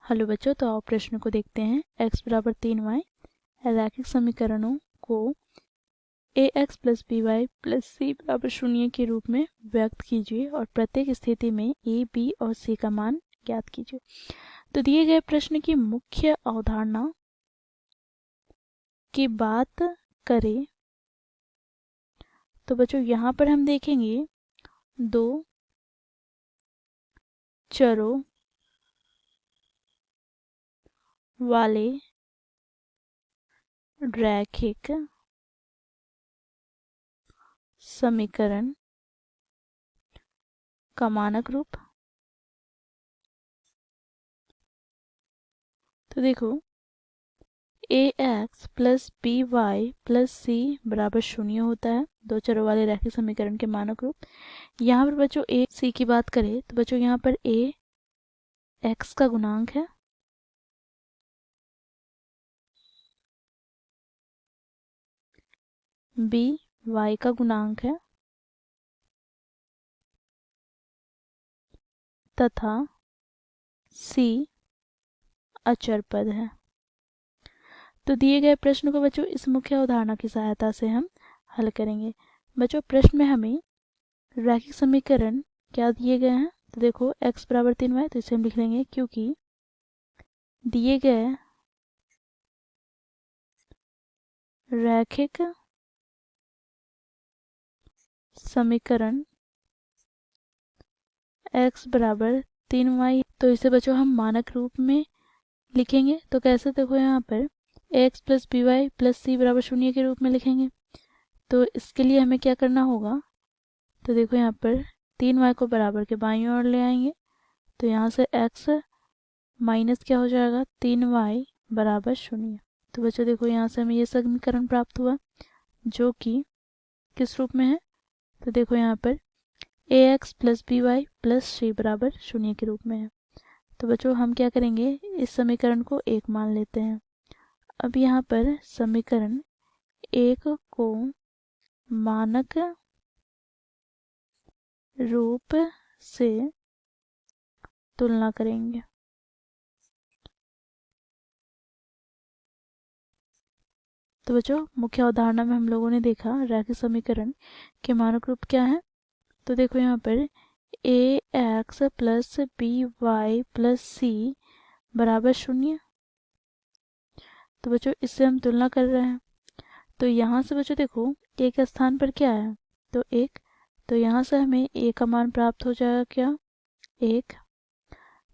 Hello बच्चों, तो आओ प्रश्न को देखते हैं। x बराबर 3y रैखिक समीकरणों को ax plus by plus c बराबर 0 के रूप में व्यक्त कीजिए और प्रत्येक स्थिति में a, b और c का मान ज्ञात कीजिए। तो दिए गए प्रश्न की मुख्य अवधारणा की बात करें तो बच्चों यहाँ पर हम देखेंगे दो चरों वाले रैखिक समीकरण का मानक रूप। तो देखो ax plus by plus c बराबर 0 होता है दो चरों वाले रैखिक समीकरण के मानक रूप। यहाँ पर बच्चों a c की बात करें तो बच्चों यहाँ पर a x का गुणांक है, b y का गुणांक है तथा c अचर पद है। तो दिए गए प्रश्न को बच्चों इस मुख्य अवधारणा की सहायता से हम हल करेंगे। बच्चों प्रश्न में हमें रैखिक समीकरण क्या दिए गए हैं, तो देखो x बराबर 3y, तो इसे हम लिख लेंगे क्योंकि दिए गए रैखिक समीकरण x बराबर 3y, तो इसे बच्चों हम मानक रूप में लिखेंगे। तो कैसे, देखो यहाँ पर ax plus by plus c बराबर 0 के रूप में लिखेंगे। तो इसके लिए हमें क्या करना होगा, तो देखो यहाँ पर 3y को बराबर के बाईं ओर ले आएंगे। तो यहाँ से x माइनस क्या हो जाएगा 3y बराबर 0। तो बच्चों देखो यहाँ से हमें ये समीकरण प्राप्त हुआ जो कि किस रूप में है, तो देखो यहाँ पर ax plus by plus c बराबर 0 के रूप में है। तो बच्चों हम क्या करेंगे, इस समीकरण को 1 मान लेते हैं। अब यहाँ पर समीकरण 1 को मानक रूप से तुलना करेंगे। तो बच्चों मुख्य अवधारणा में हम लोगों ने देखा रैखिक समीकरण के मानक रूप क्या है। तो देखो यहाँ पर ax plus by plus c बराबर 0। तो बच्चों इससे हम तुलना कर रहे हैं। तो यहाँ से बच्चों देखो a के स्थान पर क्या है, तो 1। तो यहाँ से हमें a का मान प्राप्त हो जाएगा क्या 1,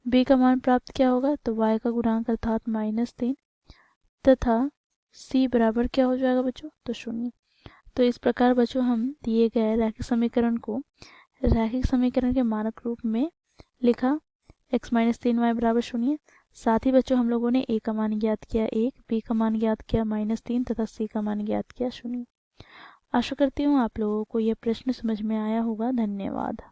b का मान प्राप्त क्या होगा, तो y का गुणांक अर्थात -3 तथा c बराबर क्या हो जाएगा बच्चों, तो 0। तो इस प्रकार बच्चों हम दिए गए रैखिक समीकरण को रैखिक समीकरण के मानक रूप में लिखा x माइनस 3y बराबर 0। साथ ही बच्चों हम लोगों ने a का मान ज्ञात किया 1, b का मान ज्ञात किया -3 तथा c का मान ज्ञात किया 0। आशा करती हूँ आप लोगों को यह प्रश्न समझ में आया होगा। धन्यवाद।